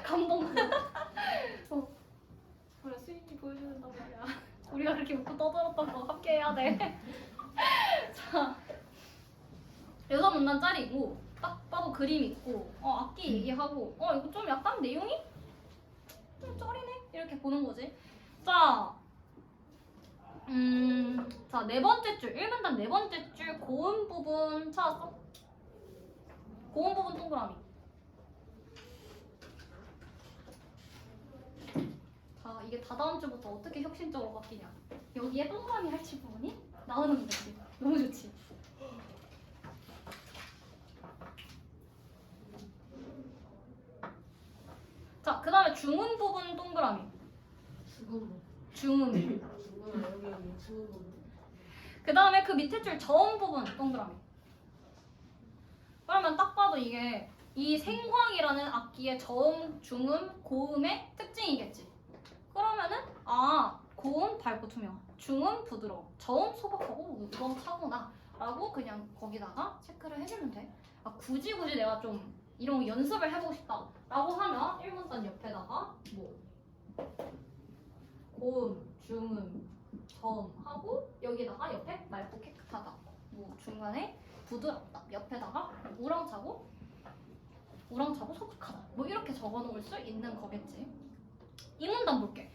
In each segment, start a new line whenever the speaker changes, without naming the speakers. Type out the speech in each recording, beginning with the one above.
감동. 그래 수인이 보여주는단 말이야. 우리가 그렇게 웃고 떠들었던 거 함께 해야 돼. 자, 6문단짜리고 딱 봐도 그림 있고 악기 얘기하고 이거 좀 약간 내용이 좀 쩌리네 이렇게 보는 거지. 자, 자, 네 번째 줄 1문단 네 번째 줄 고음 부분 찾았어? 고음 부분 동그라미. 자, 이게 다다음 주부터 어떻게 혁신적으로 바뀌냐. 여기에 동그라미 할치 부분이 나오는 거지. 너무 좋지. 자, 그 다음에 중음 부분 동그라미. 중음. 그 다음에 그 밑에 줄 저음 부분 동그라미. 그러면 딱 봐도 이게 이 생황이라는 악기의 저음, 중음, 고음의 특징이겠지. 그러면은 고음 밝고 투명, 중음 부드러워, 저음 소박하고 우렁차구나 라고 그냥 거기다가 체크를 해주면 돼. 굳이 내가 좀 이런 거 연습을 해보고 싶다 라고 하면 1문단 옆에다가 뭐 고음, 중음, 저음 하고 여기다가 옆에 맑고 깨끗하다, 뭐 중간에 부드럽다, 옆에다가 우렁차고 소박하다, 뭐 이렇게 적어놓을 수 있는 거겠지. 이 문단 볼게.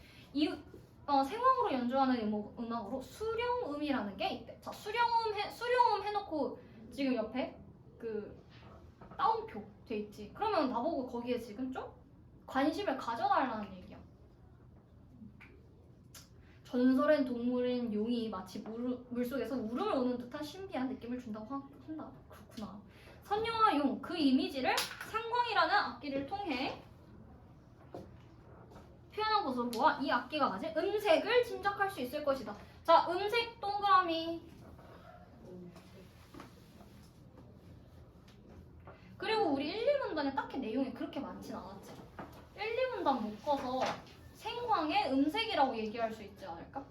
생황으로 연주하는 음악으로 수령음이라는 게 있대. 자, 수령음 해놓고 지금 옆에 그 따옴표 돼 있지. 그러면 나보고 거기에 지금 좀 관심을 가져달라는 얘기야. 전설엔 동물인 용이 마치 물속에서 울음을 우는 듯한 신비한 느낌을 준다고 한다. 그렇구나. 선녀와 용, 그 이미지를 상광이라는 악기를 통해 표현한 것으로 보아 이 악기가 가진 음색을 짐작할 수 있을 것이다. 자, 음색 동그라미. 그리고 우리 1, 2문단에 딱히 내용이 그렇게 많진 않았지. 1, 2문단 묶어서 생황의 음색이라고 얘기할 수 있지 않을까?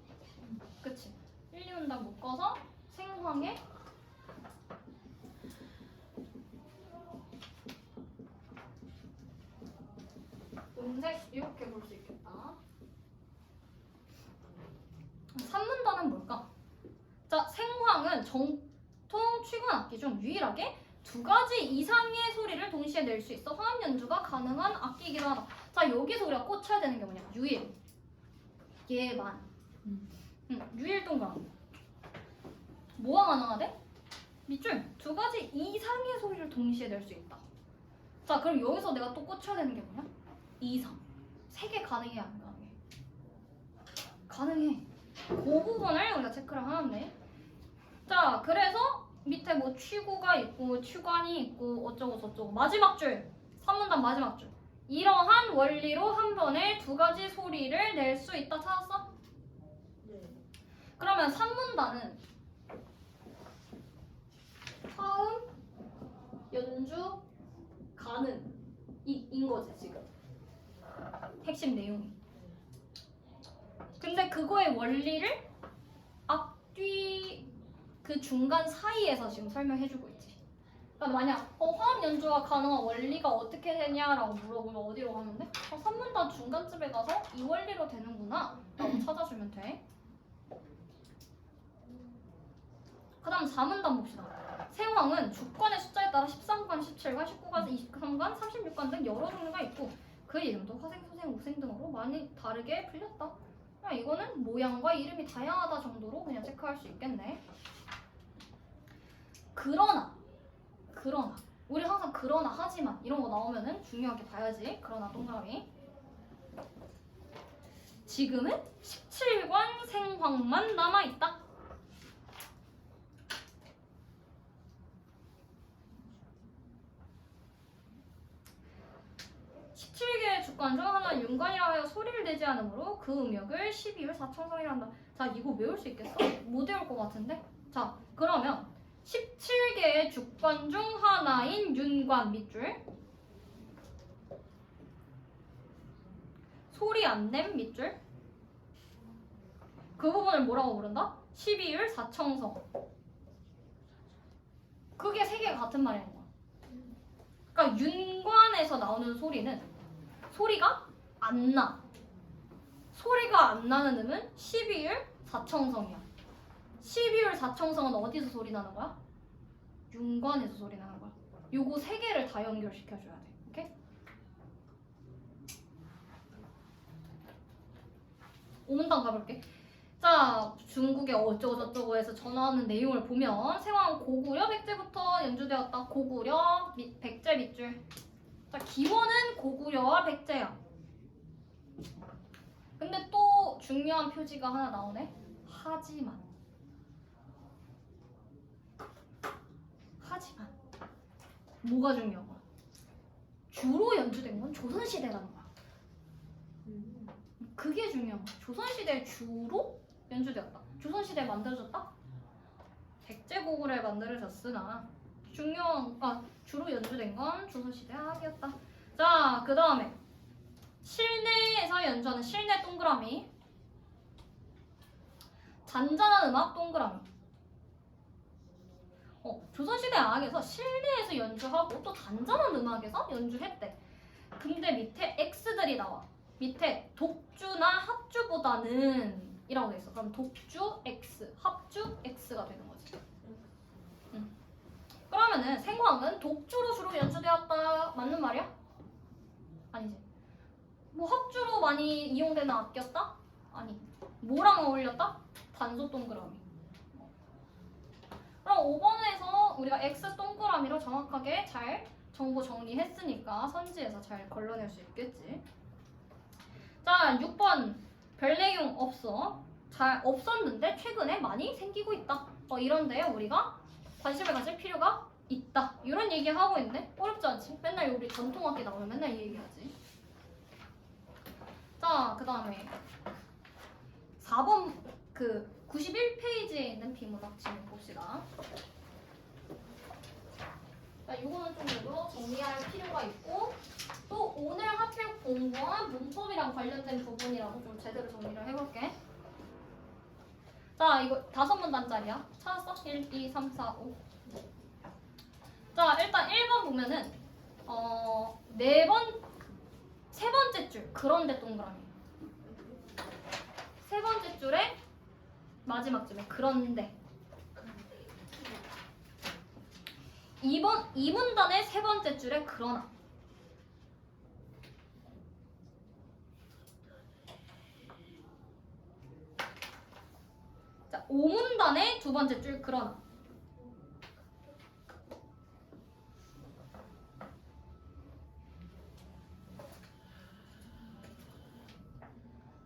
그치? 1, 2문단 묶어서 생황의 음색 이렇게 볼 수 있겠다. 3문단은 뭘까? 자, 생황은 정통 취관 악기 중 유일하게 2가지 이상의 소리를 동시에 낼 수 있어 화음 연주가 가능한 악기이기도 하다. 자, 여기서 우리가 꽂혀야 되는 게 뭐냐? 유일. 얘만. 유일 동그라미. 뭐가 가능하대? 밑줄. 2가지 이상의 소리를 동시에 낼 수 있다. 자, 그럼 여기서 내가 또 꽂혀야 되는 게 뭐냐? 이상. 3개 가능해, 안 가능해? 가능해. 그 부분을 우리가 체크를 하는데. 자, 그래서 밑에 뭐 취구가 있고 취관이 있고 어쩌고 저쩌고. 마지막 줄. 3문단 마지막 줄. 이러한 원리로 한 번에 2가지 소리를 낼 수 있다. 찾았어?
네.
그러면 3문단은 화음, 연주, 가능인 거지 지금. 핵심 내용이. 근데 그거의 원리를 앞뒤 그 중간 사이에서 지금 설명해주고 있지. 그러니까 만약 화음 연주가 가능한 원리가 어떻게 되냐라고 물어보면 어디로 가면 돼? 3문단 중간쯤에 가서 이 원리로 되는구나 라고 찾아주면 돼. 그 다음 4문단 봅시다. 생황은 주관의 숫자에 따라 13관, 17관, 19관, 23관, 36관 등 여러 종류가 있고 그 이름도 화생, 소생, 우생 등으로 많이 다르게 불렸다. 그냥 이거는 모양과 이름이 다양하다 정도로 그냥 체크할 수 있겠네. 그러나 우리 항상 그러나 하지만 이런 거 나오면은 중요하게 봐야지. 그러나 동그라미. 지금은 17관 생황만 남아있다. 17개의 주관 중 하나는 윤관이라 하여 소리를 내지 않으므로 그 음역을 12율 4청성이라 한다. 자, 이거 외울 수 있겠어? 못 외울 것 같은데? 자, 그러면 17개의 주관 중 하나인 윤관 밑줄, 소리 안 냄 밑줄, 그 부분을 뭐라고 부른다? 12율 4청성. 그게 3개가 같은 말이야. 그러니까 윤관에서 나오는 소리는 소리가 안 나. 소리가 안 나는 음은 12율 4청성이야. 12율 4청성은 어디서 소리 나는 거야? 윤관에서 소리 나는 거야. 요거 세 개를 다 연결시켜줘야 돼. 오케이? 오문단 가볼게. 자, 중국의 어쩌고저쩌고 해서 전하는 내용을 보면 생황 고구려 백제부터 연주되었다. 고구려, 백제 밑줄. 자, 기원은 고구려와 백제야. 근데 또 중요한 표지가 하나 나오네. 하지만 뭐가 중요한 거야? 주로 연주된 건 조선시대라는 거야. 그게 중요한 거야. 조선시대에 주로 연주되었다. 조선시대에 만들어졌다? 백제고구려에 만들어졌으나 주로 연주된 건 조선시대 악이었다. 자, 그 다음에 실내에서 연주하는 실내 동그라미, 잔잔한 음악 동그라미. 조선시대 악에서 실내에서 연주하고 또 잔잔한 음악에서 연주했대. 근데 밑에 X들이 나와. 밑에 독주나 합주보다는 이라고 돼 있어. 그럼 독주 X, 합주 X가 되는 거지. 그러면은 생황은 독주로 주로 연주되었다. 맞는 말이야? 아니지. 뭐 합주로 많이 이용되는 악기였다? 아니. 뭐랑 어울렸다? 단소 동그라미. 그럼 5번에서 우리가 X 동그라미로 정확하게 잘 정보 정리했으니까 선지에서 잘 걸러낼 수 있겠지. 자, 6번 별 내용 없어. 잘 없었는데 최근에 많이 생기고 있다. 이런데 우리가 관심을 가질 필요가 있다. 이런 얘기 하고 있네. 어렵지 않지? 맨날 우리 전통악기 나오면 맨날 이 얘기하지. 자, 그 다음에 4번 그 91페이지에 있는 비문학 질문 봅시다. 자, 이거는 좀 그래도 정리할 필요가 있고 또 오늘 하필 공부한 문법이랑 관련된 부분이라고 좀 제대로 정리를 해볼게. 자, 이거 5문단짜리야. 찾았어? 1, 2, 3, 4, 5. 자, 일단 1번 보면은 세 번째 줄 그런데 동그라미. 세 번째 줄에 마지막 줄에 그런데. 2문단의 세 번째 줄에 그러나. 자, 5문단의 두 번째 줄 그러나.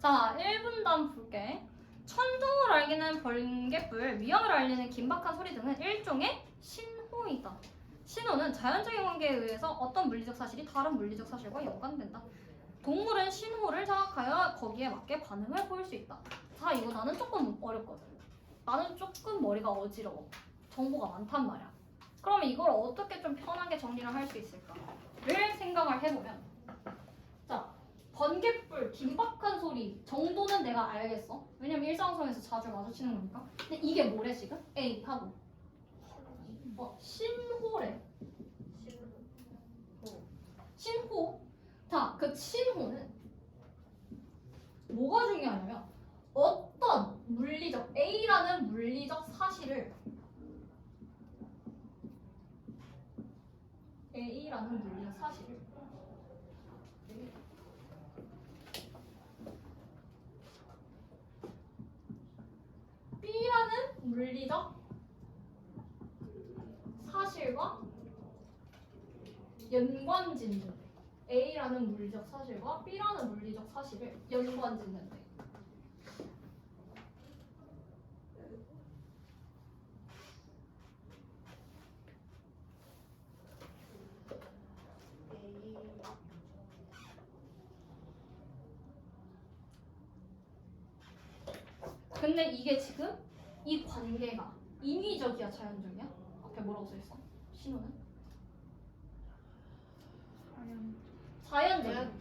자, 1분단 볼게. 천둥을 알리는 번개불, 위험을 알리는 긴박한 소리 등은 일종의 신호이다. 신호는 자연적인 관계에 의해서 어떤 물리적 사실이 다른 물리적 사실과 연관된다. 동물은 신호를 자각하여 거기에 맞게 반응을 보일 수 있다. 자, 이거 나는 조금 어렵거든. 나는 조금 머리가 어지러워. 정보가 많단 말이야. 그러면 이걸 어떻게 좀 편하게 정리를 할 수 있을까를 생각을 해보면, 자, 번개불, 긴박한 소리 정도는 내가 알겠어. 왜냐면 일상생활에서 자주 마주치는 거니까. 근데 이게 뭐래 지금? A 하고 신호래. 신호. 자, 그 신호는 뭐가 중요하냐면 어떤 물리적 A라는 물리적 사실을 B라는 물리적 사실과 연관짓는데, A라는 물리적 사실과 B라는 물리적 사실을 연관짓는데. 근데 이게 지금 이 관계가 인위적이야, 자연적이야? 앞에 뭐라고 써있어? 신호는? 자연적.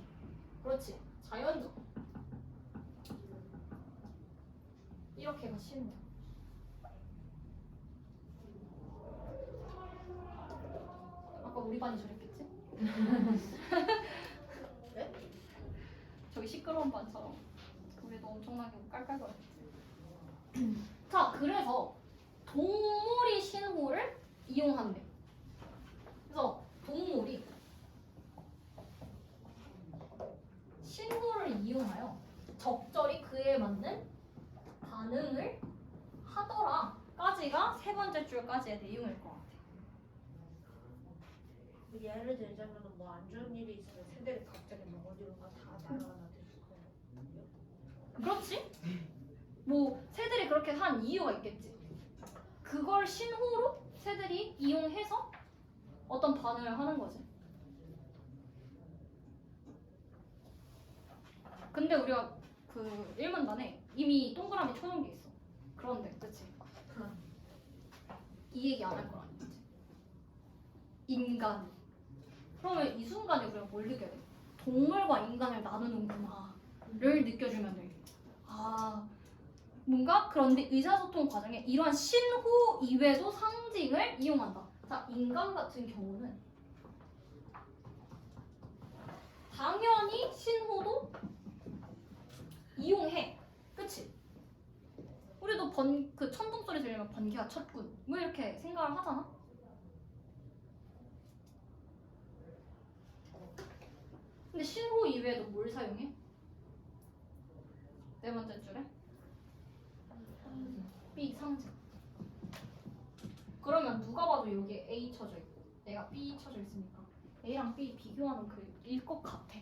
그렇지, 자연적. 이렇게가 신호야. 아까 우리 반이 저랬겠지?
네?
저기 시끄러운 반처럼 우리도 엄청나게 깔깔거렸지. 자, 그래서 동물이 신호를 이용한대. 그래서 동물이 신호를 이용하여 적절히 그에 맞는 반응을 하더라까지가 세 번째 줄까지의 내용일 것 같아.
예를 들자면 뭐 안 좋은 일이 있으면 새들이 갑자기 뭐 어디론가 다 날아가나 됐을 거예요.
그렇지? 뭐 새들이 그렇게 한 이유가 있겠지. 그걸 신호로 새들이 이용해서 어떤 반응을 하는 거지. 근데 우리가 그 1문단에 이미 동그라미 쳐놓은 게 있어. 그런데 그치? 이 얘기 안 할 거야. 그치? 인간. 그러면 이 순간에 우리가 뭘 느껴야 돼? 동물과 인간을 나누는구나를 느껴주면 돼. 아, 뭔가 그런데 의사소통 과정에 이러한 신호 이외에도 상징을 이용한다. 자, 인간 같은 경우는 당연히 신호도 이용해. 그치? 우리도 그 천둥 소리 들리면 번개가 쳤군. 뭐 이렇게 생각을 하잖아. 근데 신호 이외에도 뭘 사용해? 네 번째 줄에 B 상징. 그러면 누가 봐도 여기에 A 쳐져 있고 내가 B 쳐져 있으니까 A랑 B 비교하는 글일 것 같아.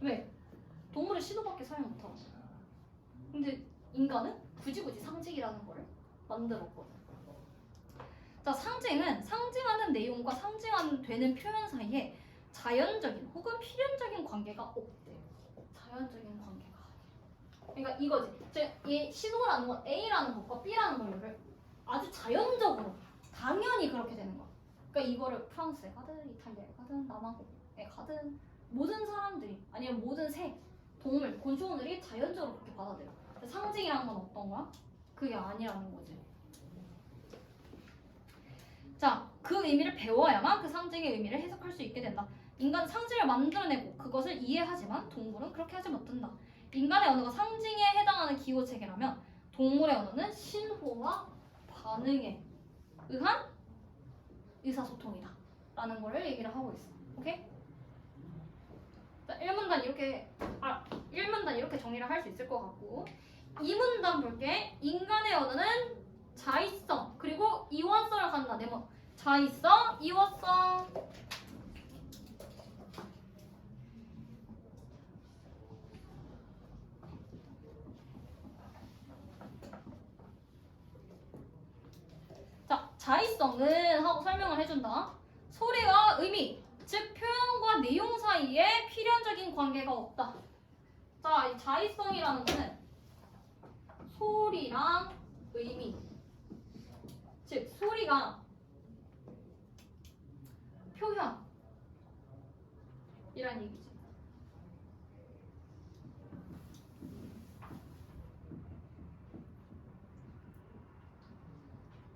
왜? 동물은 신호밖에 사용 못하고. 근데 인간은 굳이 상징이라는 거를 만들었거든. 자, 상징은 상징하는 내용과 상징되는 표현 사이에 자연적인 혹은 필연적인 관계가 없대. 자연적인 관계가. 그러니까 이거지. 즉, 이 신호라는 건 A라는 것과 B라는 거를 아주 자연적으로 당연히 그렇게 되는 거야. 그러니까 이거를 프랑스에 가든 이탈리아에 가든 남아공에 가든 모든 사람들이 아니면 모든 새, 동물, 곤충들이 자연적으로 그렇게 받아들여. 상징이라는 건 어떤 거야? 그게 아니라는 거지. 자, 그 의미를 배워야만 그 상징의 의미를 해석할 수 있게 된다. 인간은 상징을 만들어내고 그것을 이해하지만 동물은 그렇게 하지 못한다. 인간의 언어가 상징에 해당하는 기호 체계라면 동물의 언어는 신호와 반응에 의한 의사소통이다 라는 거를 얘기를 하고 있어. 오케이? 자, 1문단 이렇게 정리를 할 수 있을 것 같고 2문단 볼게. 인간의 언어는 자의성 그리고 이원성을 갖는다. 네모. 자의성, 이원성. 자, 자의성은 하고 설명을 해준다. 소리와 의미, 즉 표현과 내용 사이에 필연적인 관계가 없다. 자, 이 자의성이라는 거는 소리랑 의미, 즉 소리가 표현이란 얘기지.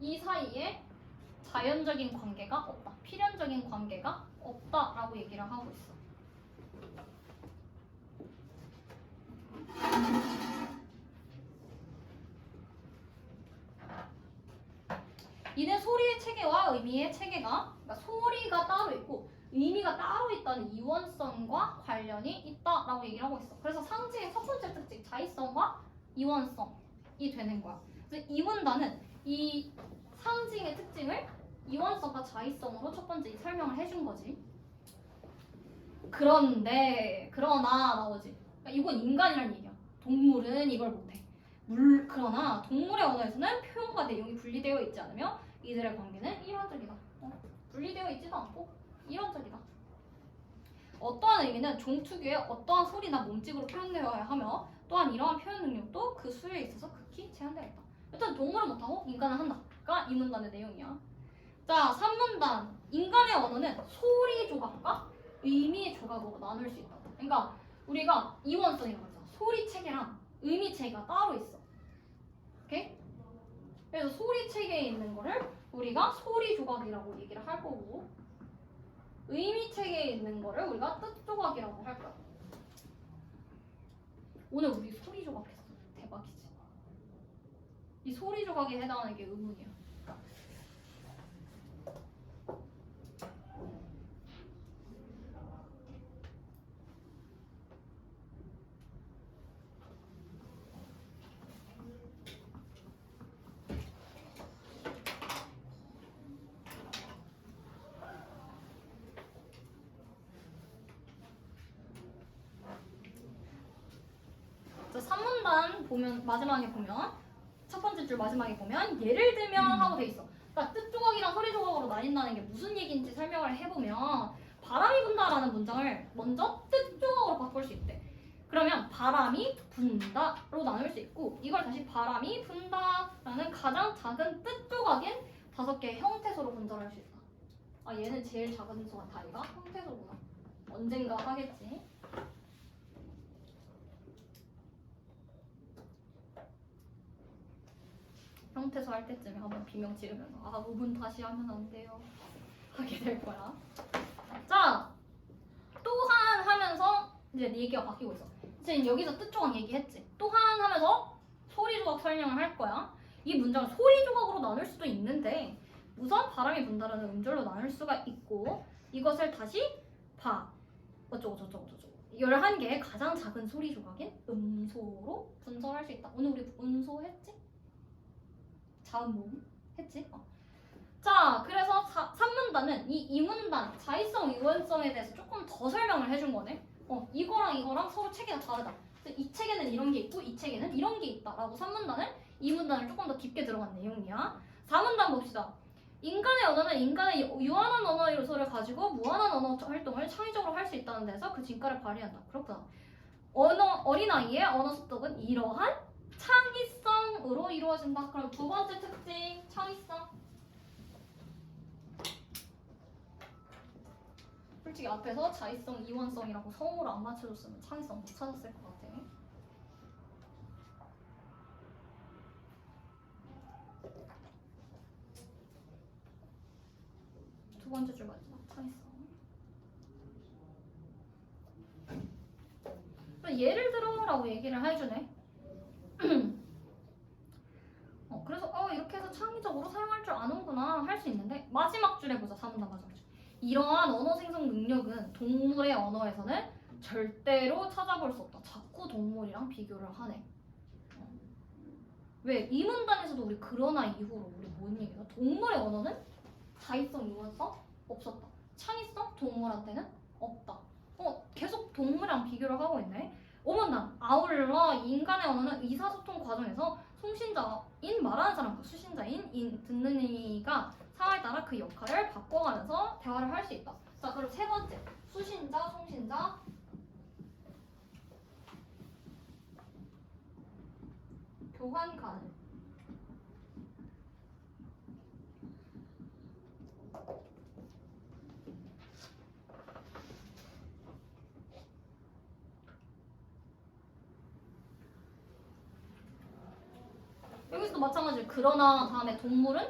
이 사이에 자연적인 관계가 없다. 필연적인 관계가 없다라고 얘기를 하고 있어. 이는 소리의 체계와 의미의 체계가, 그러니까 소리가 따로 있고 의미가 따로 있다는 이원성과 관련이 있다라고 얘기를 하고 있어. 그래서 상징의 첫 번째 특징, 자의성과 이원성이 되는 거야. 그래서 이 문단은 이 상징의 특징을 이원성과 자의성으로 첫 번째 설명을 해준 거지. 그러나 나오지. 그러니까 이건 인간이란 얘기야. 동물은 이걸 못해. 그러나 동물의 언어에서는 표현과 내용이 분리되어 있지 않으며 이들의 관계는 일원적이다. 분리되어 있지도 않고 일원적이다. 어떠한 의미는 종특유의 어떠한 소리나 몸짓으로 표현되어야 하며 또한 이러한 표현 능력도 그 수요에 있어서 극히 제한되어 있다. 일단 동물은 못하고 인간은 한다가 이 문단의 내용이야. 자, 3문단. 인간의 언어는 소리 조각과 의미 조각으로 나눌 수 있다. 그러니까 우리가 이원성이라고 했잖아. 소리 체계랑 의미 체계가 따로 있어. 오케이? 그래서 소리 체계에 있는 거를 우리가 소리 조각이라고 얘기를 할 거고 의미체계에 있는 거를 우리가 뜻 조각이라고 할 거야. 오늘 우리 소리 조각했어. 대박이지. 이 소리 조각에 해당하는 게 의문이야. 자, 3문단 보면 마지막에 보면 첫 번째 줄 마지막에 보면 예를 들면 하고 돼 있어. 그러니까 뜻 조각이랑 소리 조각으로 나뉜다는 게 무슨 얘기인지 설명을 해보면 바람이 분다라는 문장을 먼저 뜻 조각으로 바꿀 수 있대. 그러면 바람이 분다로 나눌 수 있고 이걸 다시 바람이 분다라는 가장 작은 뜻 조각인 5개의 형태소로 분절할 수 있다. 아 얘는 제일 작은 소가 다리가 형태소구나. 언젠가 하겠지. 형태소 할 때쯤에 한번 비명 지르면서 아 5분 다시 하면 안 돼요 하게 될 거야. 자 또한 하면서 이제 네 얘기가 바뀌고 있어. 지금 여기서 뜻 조각 얘기했지. 또한 하면서 소리 조각 설명을 할 거야. 이 문장을 소리 조각으로 나눌 수도 있는데 우선 바람이 분다라는 음절로 나눌 수가 있고 이것을 다시 바 어쩌고 저쩌고 저쩌고 11개의 가장 작은 소리 조각인 음소로 분석할 수 있다. 오늘 우리 음소 했지? 자음 모음 했지? 자, 그래서 3문단은 이 2문단 자의성, 유연성에 대해서 조금 더 설명을 해준 거네. 이거랑 이거랑 서로 체계가 다르다. 그래서 이 책에는 이런 게 있고 이 책에는 이런 게 있다라고 3문단을 2문단을 조금 더 깊게 들어간 내용이야. 4문단 봅시다. 인간의 언어는 인간의 유한한 언어 요소를 가지고 무한한 언어 활동을 창의적으로 할 수 있다는 데서 그 진가를 발휘한다. 그렇구나. 어린아이의 언어 습득은 이러한 창의성으로 이루어진다. 그럼 두 번째 특징, 창의성. 솔직히 앞에서 자의성, 이원성이라고 성으로 안 맞춰줬으면 창의성 못 찾았을 것 같아. 두 번째 줄 마지막, 창의성. 예를 들어라고 얘기를 해주네. 그래서 이렇게 해서 창의적으로 사용할 줄 아는구나 할 수 있는데 마지막 줄에 보자. 3문단 마지막 줄. 이러한 언어 생성 능력은 동물의 언어에서는 절대로 찾아볼 수 없다. 자꾸 동물이랑 비교를 하네. 왜? 이 문단에서도 우리 그러나 이후로 우리 뭔 얘기야? 동물의 언어는 자의성, 유연성 없었다. 창의성 동물한테는 없다. 계속 동물이랑 비교를 하고 있네. 5문단 아울러 인간의 언어는 의사소통 과정에서 송신자인 말하는 사람과 수신자인 듣는 이가 상황에 따라 그 역할을 바꿔가면서 대화를 할 수 있다. 자, 그럼 세 번째 수신자, 송신자 교환 가능. 여기서도 마찬가지로 그러나 다음에 동물은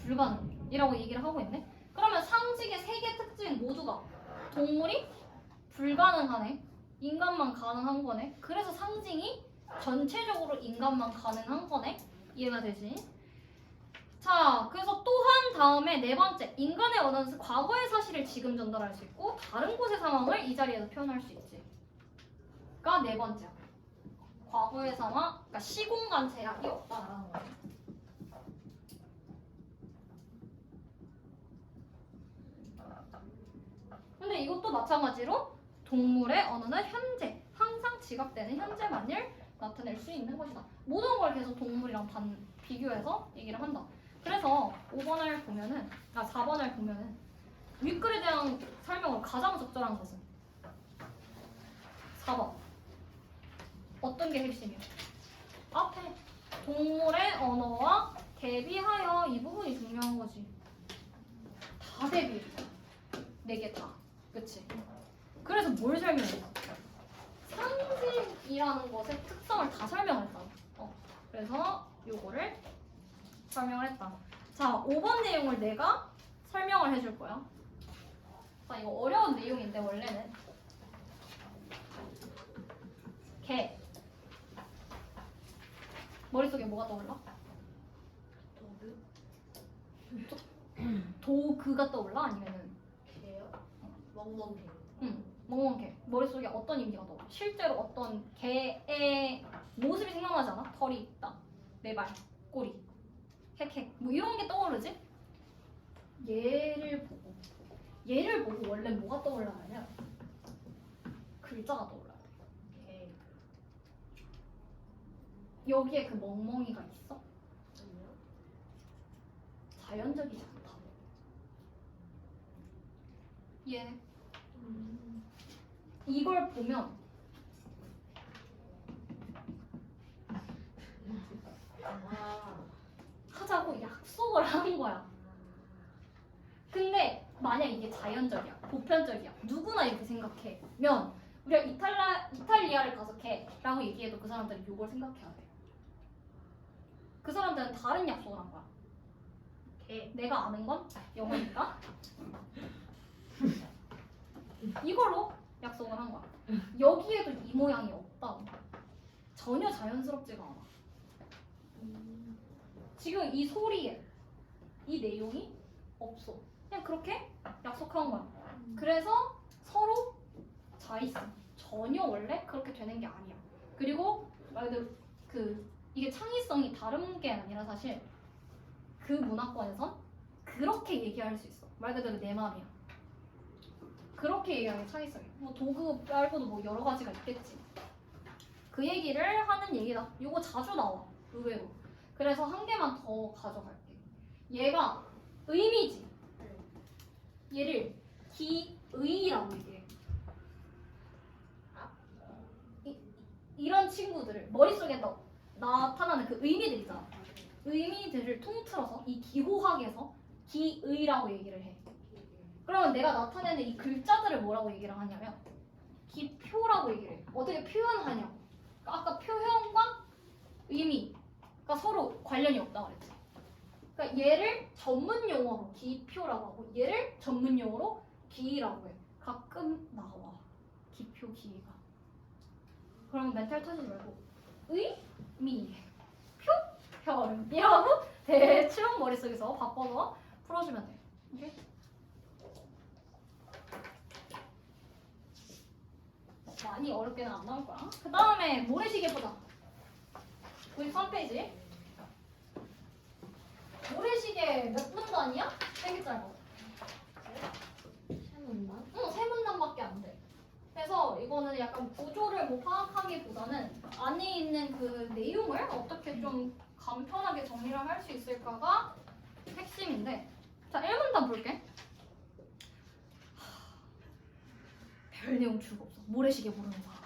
불가능이라고 얘기를 하고 있네. 그러면 상식의 세 개 특징 모두가 동물이 불가능하네. 인간만 가능한 거네. 그래서 상징이 전체적으로 인간만 가능한 거네. 이해가 되지? 자, 그래서 또한 다음에 네 번째 인간의 언어는 과거의 사실을 지금 전달할 수 있고 다른 곳의 상황을 이 자리에서 표현할 수 있지. 가 네 번째야. 과거의 상황, 그러니까 시공간 제약이 없다라는 거야. 근데 이것도 마찬가지로 동물의 언어는 현재, 항상 지각되는 현재만을 나타낼 수 있는 것이다. 모든 걸 계속 동물이랑 비교해서 얘기를 한다. 그래서 5번을 보면은, 4번을 보면은 윗글에 대한 설명으로 가장 적절한 것은 4번. 어떤 게 핵심이야? 앞에 동물의 언어와 대비하여 이 부분이 중요한 거지. 다 대비해. 4개 다. 그치? 그래서 뭘 설명했어? 상징이라는 것의 특성을 다 설명했다. 그래서 요거를 설명을 했다. 자, 5번 내용을 내가 설명을 해줄 거야. 자, 이거 어려운 내용인데 원래는 개 머릿속에 뭐가 떠올라? 도그가 떠올라? 아니면은
개요? 멍멍개.
멍멍개 머릿속에 어떤 이미지가 떠올라? 실제로 어떤 개의 모습이 생각나지 않아? 털이 있다, 네 발, 꼬리, 헥헥 뭐 이런 게 떠오르지? 얘를 보고 원래 뭐가 떠올라냐면 글자가 떠올라요.
개.
여기에 그 멍멍이가 있어?
아니요?
자연적이지 않다. 얘 이걸 보면
아.
하자고 약속을 하는 거야. 근데 만약 이게 자연적이야, 보편적이야, 누구나 이렇게 생각해면 우리가 이탈리아를 가서 개라고 얘기해도 그 사람들은 이걸 생각해야 돼. 그 사람들은 다른 약속을 한 거야.
개.
내가 아는 건 영어니까 이걸로 약속을 한 거야. 여기에도 이 모양이 없다. 전혀 자연스럽지가 않아. 지금 이 소리에 이 내용이 없어. 그냥 그렇게 약속한 거야. 그래서 서로 자있어. 전혀 원래 그렇게 되는 게 아니야. 그리고 말 그대로 이게 창의성이 다른 게 아니라 사실 그 문화권에선 그렇게 얘기할 수 있어. 말 그대로 내 맘이야. 그렇게 얘기하는 게 창의성이야. 뭐 도구 말고도 뭐 여러 가지가 있겠지. 그 얘기를 하는 얘기다. 이거 자주 나와. 의외로. 그래서 한 개만 더 가져갈게. 얘가 의미지. 얘를 기의라고 얘기해. 이런 친구들을 머릿속에 나타나는 그 의미들 있잖아. 의미들을 통틀어서 이 기호학에서 기의라고 얘기를 해. 그러면 내가 나타내는 이 글자들을 뭐라고 얘기를 하냐면 기표라고 얘기를 해. 어떻게 표현하냐고. 그러니까 아까 표현과 의미가 서로 관련이 없다고 그랬지. 그러니까 얘를 전문 용어로 기표라고 하고 얘를 전문 용어로 기의라고 해. 가끔 나와. 기표, 기의가. 그러면 멘탈 터지지 말고 의미, 표, 현 이라고 대충 머릿속에서 바꿔서 풀어주면 돼. 오케이? 많이 어렵게는 안 나올 거야. 그 다음에 모래시계 보자. 93페이지. 모래시계 몇 분단이야? 3개짜리.
세 문단?
응, 3문단밖에 안 돼. 그래서 이거는 약간 구조를 뭐 파악하기보다는 안에 있는 그 내용을 어떻게 좀 간편하게 정리를 할 수 있을까가 핵심인데. 자, 1문단 볼게. 별 내용 줄거 없어. 모래시계 모르는 사람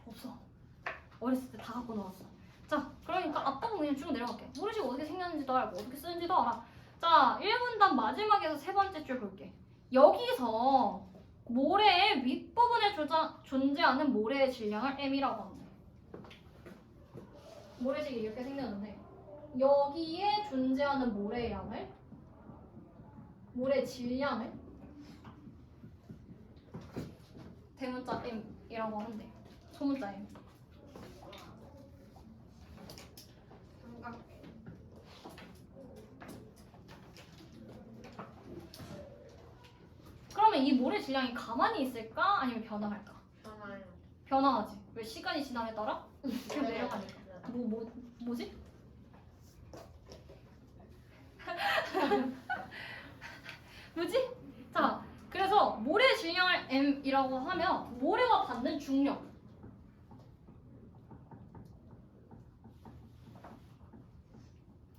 없어. 어렸을 때 다 갖고 놀았어. 자, 그러니까 앞부분 그냥 쭉 내려갈게. 모래시계 어떻게 생겼는지도 알고 어떻게 쓰는지도 알아. 자, 1문단 마지막에서 세 번째 줄 볼게. 여기서 모래의 윗부분에 존재하는 모래의 질량을 M이라고 하는데, 모래시계 이렇게 생겼는데 여기에 존재하는 모래의 양을, 모래 질량을 대문자 M이라고 하는데 소문자 M. 그러면 이 모래 질량이 가만히 있을까? 아니면 변화할까?
변화요.
변화하지. 왜? 시간이 지남에 따라 계속 내려가니까. 뭐지? 뭐지? 자, 그래서 모래 질량을 M이라고 하면 모래가 받는 중력,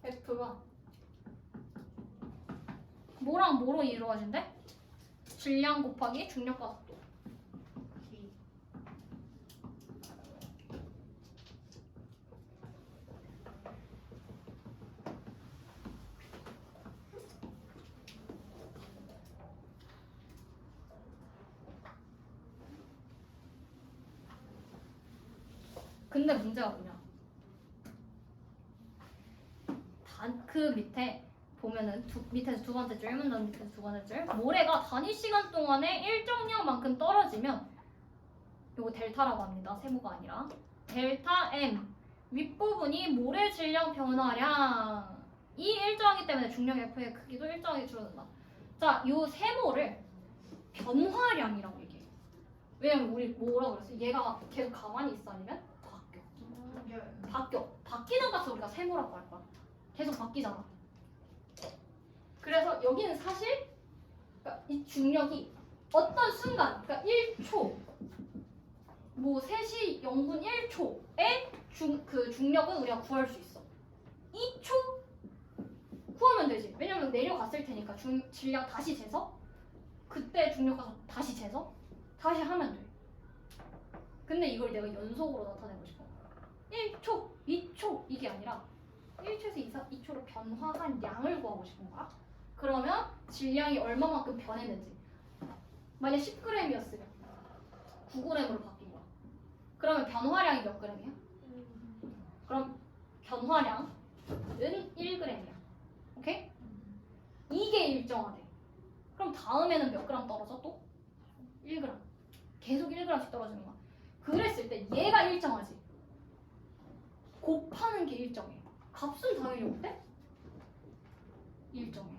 F가 뭐랑 뭐로 이루어진대? 질량 곱하기 중력과 속도.
기.
근데 문제가 뭐냐? 그 밑에 보면은 밑에서 두 번째 줄, 1문단 밑에서 두 번째 줄. 모래가 단위 시간 동안에 일정량만큼 떨어지면 요거 델타라고 합니다. 세모가 아니라 델타 M 윗부분이 모래 질량 변화량이 일정하기 때문에 중력 F의 크기도 일정하게 줄어든다. 자, 요 세모를 변화량이라고 얘기해요. 왜냐면 우리 뭐라고 그랬어? 얘가 계속 가만히 있어 아니면 바뀌어. 바뀌는 값을 우리가 세모라고 할 거야. 계속 바뀌잖아. 그래서 여기는 사실 그러니까 이 중력이 어떤 순간, 그러니까 1초, 뭐 3시 0분 1초의 그 중력은 우리가 구할 수 있어. 2초 구하면 되지. 왜냐면 내려갔을 테니까 질량 다시 재서 그때 중력 가서 다시 재서 다시 하면 돼. 근데 이걸 내가 연속으로 나타내고 싶어. 1초, 2초 이게 아니라 1초에서 2초로 변화한 양을 구하고 싶은 거야. 그러면 질량이 얼마만큼 변했는지. 만약 10g이었으면 9g으로 바뀐 거야. 그러면 변화량이 몇 g이야? 그럼 변화량은 1g이야. 오케이? 이게 일정하대. 그럼 다음에는 몇 g 떨어져 또? 1g. 계속 1g씩 떨어지는 거야. 그랬을 때 얘가 일정하지. 곱하는 게 일정해. 값은 당연히 어때? 일정해.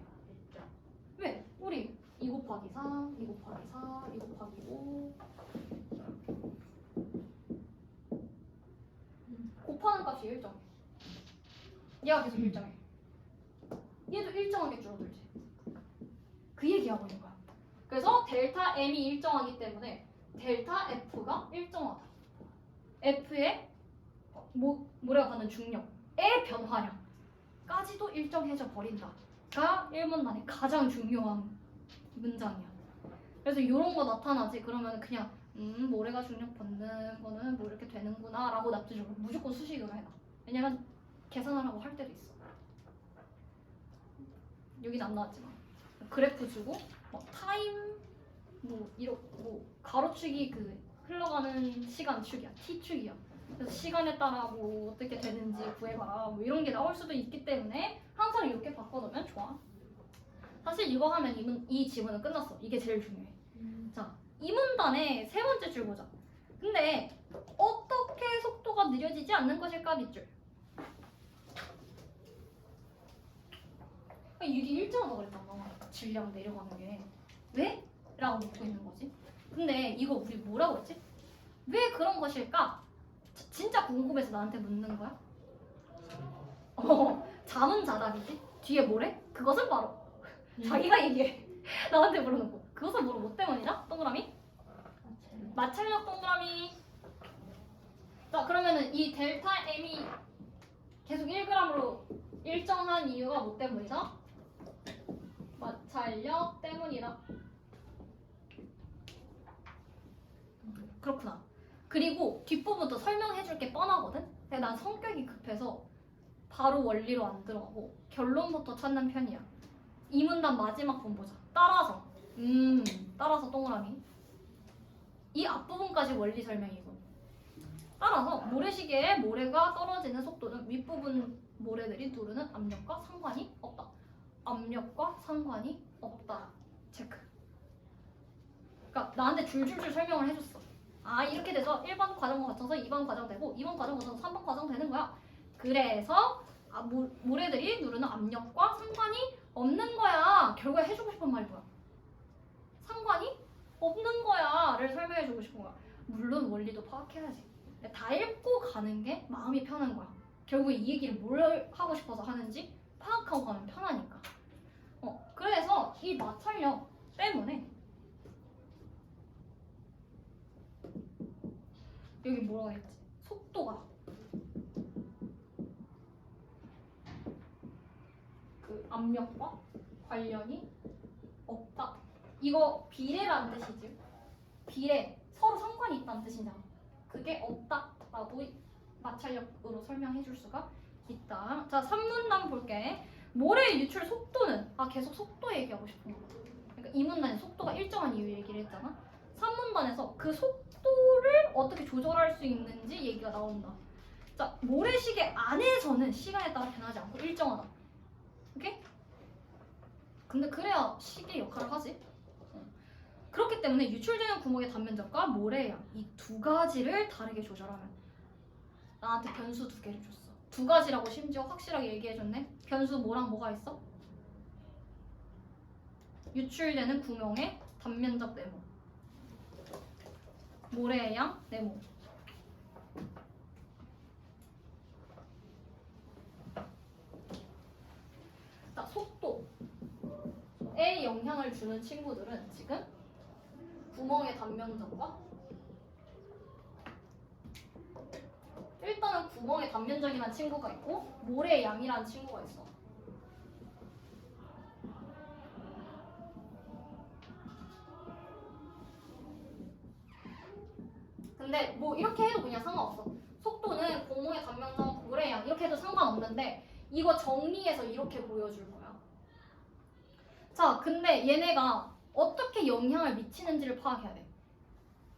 왜? 우리 2 곱하기 3, 2 곱하기 4, 2 곱하기 5 곱하는 값이 일정해. 얘가 계속 일정해. 얘도 일정하게 줄어들지. 그 얘기하고 있는 거야. 그래서 델타 M이 일정하기 때문에 델타 F가 일정하다. F의 모래가 받는 중력의 변화량까지도 일정해져 버린다가 1문단의 가장 중요한 문장이야. 그래서 이런 거 나타나지 그러면 그냥 모래가 중력 받는 거는 뭐 이렇게 되는구나 라고 납득적으로 무조건 수식으로 해놔. 왜냐면 계산하라고 할 때도 있어. 여긴 안 나왔지만 그래프 주고 뭐 타임 뭐 가로축이 그 흘러가는 시간 축이야. T축이야. 그래서 시간에 따라 뭐 어떻게 되는지 구해봐라 뭐 이런 게 나올 수도 있기 때문에 항상 이렇게 바꿔놓으면 좋아. 사실 이거 하면 이 지문은 끝났어. 이게 제일 중요해. 자, 이 문단의 세 번째 줄 보자. 근데 어떻게 속도가 느려지지 않는 것일까 밑줄. 이게 일정하다고 그랬잖아. 질량 내려가는 게. 왜? 라고 묻고 있는 거지. 근데 이거 우리 뭐라고 했지? 왜 그런 것일까? 진짜 궁금해서 나한테 묻는 거야? 자문자답이지? 뒤에 뭐래? 그것은 바로 자기가 얘기해. 나한테 물어놓고 그것은 뭐로 뭐 때문이냐? 동그라미? 마찰력 동그라미. 자, 그러면은 이 델타 M이 계속 1g으로 일정한 이유가 뭐 때문이다? 마찰력 때문이다. 그렇구나. 그리고 뒷부분도 설명해줄 게 뻔하거든? 근데 난 성격이 급해서 바로 원리로 안 들어가고 결론부터 찾는 편이야. 이 문단 마지막 분 보자. 따라서. 따라서 동그라미. 이 앞부분까지 원리 설명이고. 따라서 모래시계에 모래가 떨어지는 속도는 윗부분 모래들이 누르는 압력과 상관이 없다. 압력과 상관이 없다. 체크. 그러니까 나한테 줄줄줄 설명을 해줬어. 아, 이렇게 돼서 1번 과정 거쳐서 2번 과정 되고 2번 과정 거쳐서 3번 과정 되는 거야. 그래서 모래들이 누르는 압력과 상관이 없는 거야. 결국에 해주고 싶은 말이 뭐야? 상관이 없는 거야 를 설명해주고 싶은 거야. 물론 원리도 파악해야지. 다 읽고 가는 게 마음이 편한 거야. 결국에 이 얘기를 뭘 하고 싶어서 하는지 파악하고 가면 편하니까. 그래서 이 마찰력 때문에 여기 뭐라고 했지? 속도가 그 압력과 관련이 없다. 이거 비례라는 뜻이지. 비례, 서로 상관이 있다는 뜻이잖아. 그게 없다라고 마찰력으로 설명해 줄 수가 있다. 자, 3문단 볼게. 모래의 유출 속도는 계속 속도 얘기하고 싶은 거야. 그러니까 이 문단에 속도가 일정한 이유 얘기를 했잖아. 3문단에서 그 속도를 어떻게 조절할 수 있는지 얘기가 나온다. 자, 모래시계 안에서는 시간에 따라 변하지 않고 일정하다. 오케이? 근데 그래야 시계 역할을 하지. 그렇기 때문에 유출되는 구멍의 단면적과 모래양 이 두 가지를 다르게 조절하면 나한테 변수 두 개를 줬어. 두 가지라고 심지어 확실하게 얘기해줬네. 변수 뭐랑 뭐가 있어? 유출되는 구멍의 단면적 네모, 모래의 양 네모. 자, 속도에 영향을 주는 친구들은 지금 구멍의 단면적과 일단은 구멍의 단면적이라는 친구가 있고 모래의 양이라는 친구가 있어. 근데 뭐 이렇게 해도 그냥 상관없어. 속도는 구멍의 단면적, 모래의 양 이렇게 해도 상관없는데 이거 정리해서 이렇게 보여줄 거야. 자, 근데 얘네가 어떻게 영향을 미치는지를 파악해야 돼.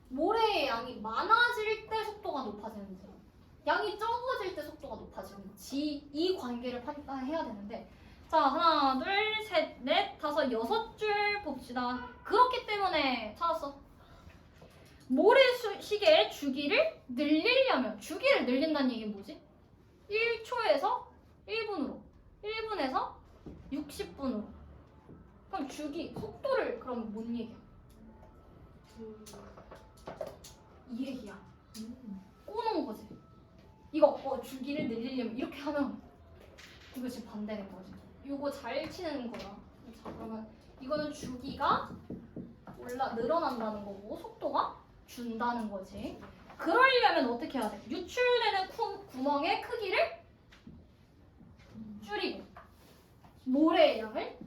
모래의 양이 많아질 때 속도가 높아지는지, 양이 적어질 때 속도가 높아지는지 이 관계를 판단해야 되는데, 자, 하나, 둘, 셋, 넷, 다섯, 여섯 줄 봅시다. 그렇기 때문에 찾았어. 모래시계의 주기를 늘리려면, 주기를 늘린다는 얘기는 뭐지? 1초에서 1분으로, 1분에서 60분으로. 그럼 주기, 속도를 그럼 뭔 얘기야? 이 얘기야. 꼬놓은 거지. 이거 주기를 늘리려면 이렇게 하면 이것이 반대된 거지. 이거 잘 치는 거야. 자, 그러면 이거는 주기가 늘어난다는 거고 속도가 준다는 거지. 그러려면 어떻게 해야 돼? 유출되는 구멍의 크기를 줄이고 모래의 양을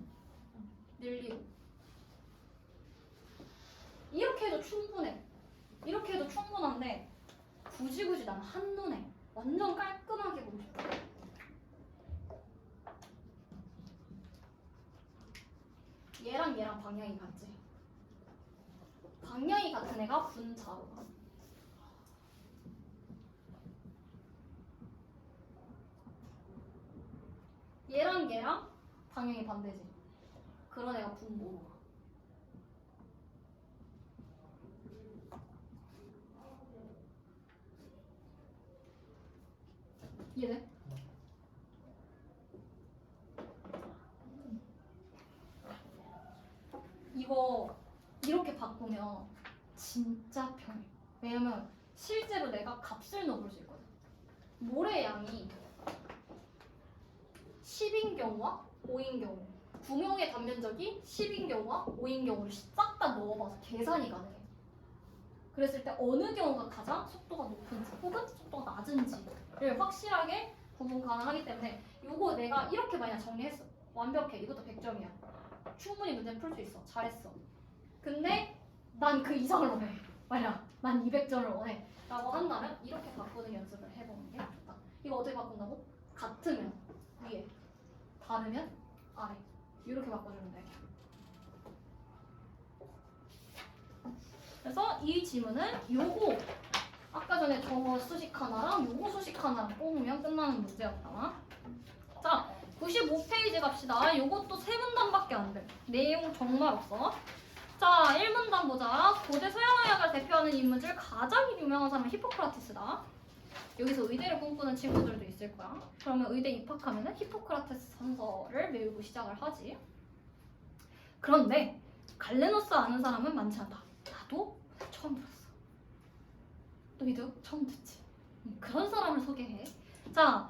늘리고. 이렇게 해도 충분해. 이렇게 해도 충분한데 굳이 난 한눈에 완전 깔끔하게 보고 싶어. 얘랑 방향이 같지? 방향이 같은 애가 분자로가. 얘랑 방향이 반대지. 그런 애가 분모로가. 이해돼? 이거 이렇게 바꾸면 진짜 편해. 왜냐면 실제로 내가 값을 넣어볼 수 있거든. 모래 양이 10인 경우와 5인 경우, 구멍의 단면적이 10인 경우와 5인 경우를 싹 다 넣어봐서 계산이 가능해. 그랬을 때 어느 경우가 가장 속도가 높은지 혹은 속도가 낮은지를 확실하게 구분 가능하기 때문에 이거 내가 이렇게 만약 정리했어. 완벽해. 이것도 100점이야. 충분히 문제는 풀 수 있어. 잘했어. 근데 난 그 이상을 원해. 만약 난 200점을 원해 라고 한다면 이렇게 바꾸는 연습을 해보는 게 좋다. 이거 어떻게 바꾼다고? 같으면 위에, 다르면 아래. 이렇게 바꿔주면 돼. 그래서 이 지문은 요거 아까 전에 저 수식 하나랑 요거 수식 하나랑 뽑으면 끝나는 문제였다. 자, 95페이지 갑시다. 요것도 3문단밖에 안 돼. 내용 정말 없어. 자, 1문단 보자. 고대 서양의학을 대표하는 인물 가장 유명한 사람은 히포크라테스다. 여기서 의대를 꿈꾸는 친구들도 있을 거야. 그러면 의대 입학하면 히포크라테스 선서를 외우고 시작을 하지. 그런데 갈레노스 아는 사람은 많지 않다. 나도 처음 들었어. 너희도 처음 듣지? 그런 사람을 소개해. 자,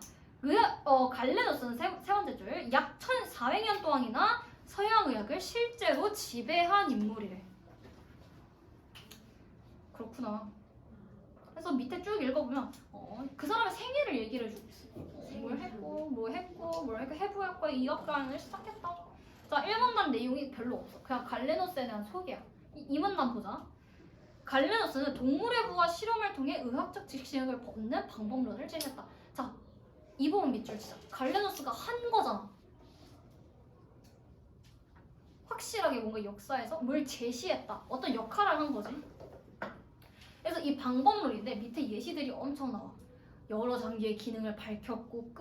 갈레노스는 세 번째 줄. 약 1400년 동안이나 서양의학을 실제로 지배한 인물이래. 그렇구나. 그래서 밑에 쭉 읽어보면 그 사람의 생애를 얘기를 해주고 있어. 뭘 했고 해부학과 이학관을 시작했다. 자, 1문단 내용이 별로 없어. 그냥 갈레노스에 대한 소개야. 2문단 보자. 갈레노스는 동물의 부와 실험을 통해 의학적 지식을 얻는 방법론을 제시했다. 자, 이 부분 밑줄 치자. 갈레노스가 한 거잖아. 확실하게 뭔가 역사에서 뭘 제시했다. 어떤 역할을 한 거지. 그래서 이 방법론인데 밑에 예시들이 엄청 나와. 여러 장기의 기능을 밝혔고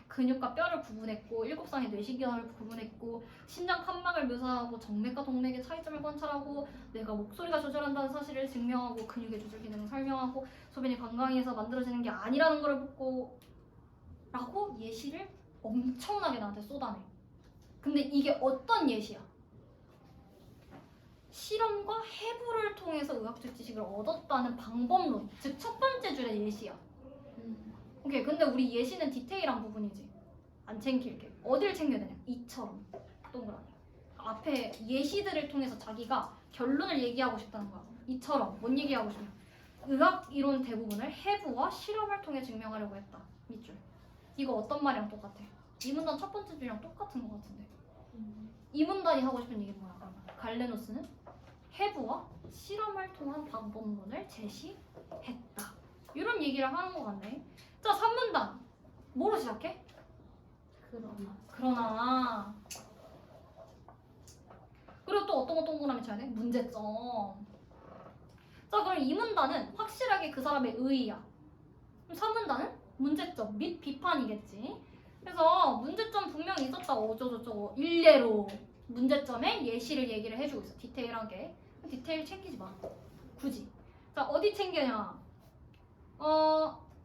근육과 뼈를 구분했고 7쌍의 뇌신경을 구분했고 심장 칸막을 묘사하고 정맥과 동맥의 차이점을 관찰하고 뇌가 목소리가 조절한다는 사실을 증명하고 근육의 조절 기능을 설명하고 소변이 관광에서 만들어지는 게 아니라는 걸 묻고 라고 예시를 엄청나게 나한테 쏟아내. 근데 이게 어떤 예시야? 실험과 해부를 통해서 의학적 지식을 얻었다는 방법론, 즉 첫 번째 줄의 예시야. 오케이, 근데 우리 예시는 디테일한 부분이지. 안 챙길게. 어딜 챙겨야 되냐? 이처럼 동그라미. 앞에 예시들을 통해서 자기가 결론을 얘기하고 싶다는 거야. 이처럼 뭔 얘기하고 싶냐? 의학 이론 대부분을 해부와 실험을 통해 증명하려고 했다. 밑줄. 이거 어떤 말이랑 똑같아? 이 문단 첫 번째 줄이랑 똑같은 것 같은데. 이 문단이 하고 싶은 얘기는 뭐야? 그러면 갈레노스는 해부와 실험을 통한 방법론을 제시했다. 이런 얘기를 하는 것 같네. 자, 3문단. 뭐로 시작해? 그러나. 그리고 또 어떤 거 동그라미 쳐야 돼? 문제점. 자, 그럼 이 문단은 확실하게 그 사람의 의의야. 그럼 3문단은 문제점 및 비판이겠지. 그래서 문제점 분명히 있었다. 어쩌고저쩌고 일례로 문제점의 예시를 얘기를 해주고 있어. 디테일하게. 디테일 챙기지 마. 굳이. 자, 어디 챙겨냐?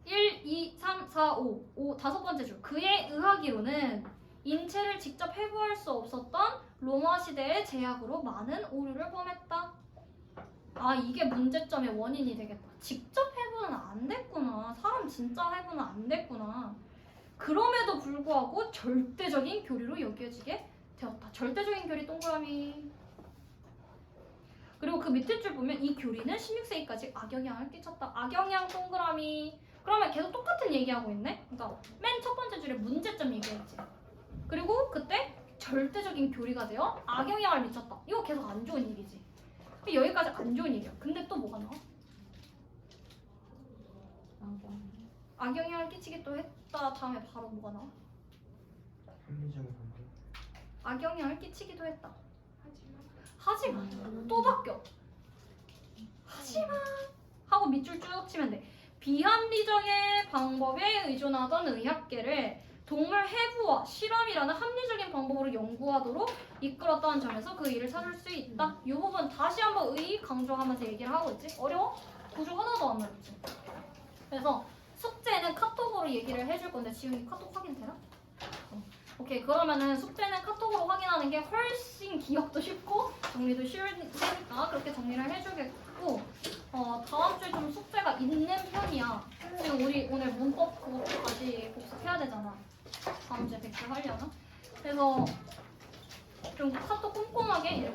1, 2, 3, 4, 5. 다섯 번째 줄. 그의 의학이론은 인체를 직접 해부할 수 없었던 로마 시대의 제약으로 많은 오류를 범했다. 아, 이게 문제점의 원인이 되겠다. 직접 해부는 안 됐구나. 사람 진짜 해부는 안 됐구나. 그럼에도 불구하고 절대적인 교리로 여겨지게 되었다. 절대적인 교리 동그라미. 그리고 그 밑에 줄 보면 이 교리는 16세기까지 악영향을 끼쳤다. 악영향 동그라미. 그러면 계속 똑같은 얘기하고 있네? 그러니까 맨 첫 번째 줄에 문제점 얘기했지. 그리고 그때 절대적인 교리가 되어 악영향을 미쳤다. 이거 계속 안 좋은 얘기지. 여기까지 안 좋은 얘기야. 근데 또 뭐가 나와? 악영향을 끼치게 또 했다. 다음에 바로 뭐가 나와?
합리적인 방법.
악영향을 끼치기도 했다. 하지만 또 바뀌어. 하지만 하고 밑줄 쭉 치면 돼. 비합리적의 방법에 의존하던 의학계를 동물 해부와 실험이라는 합리적인 방법으로 연구하도록 이끌었다는 점에서 그 일을 찾을 수 있다. 이 부분 다시 한번 강조하면서 얘기를 하고 있지. 어려워? 구조 하나도 안 어렵지. 그래서 숙제는 카톡으로 얘기를 해줄 건데 지금 카톡 확인되나? 오케이, 그러면은 숙제는 카톡으로 확인하는 게 훨씬 기억도 쉽고 정리도 쉬우니까 그렇게 정리를 해주겠고, 다음 주에 좀 숙제가 있는 편이야. 지금 우리 오늘 문법 그것까지 복습해야 되잖아. 다음 주에 100개 하려나? 그래서 좀 카톡 꼼꼼하게 읽어.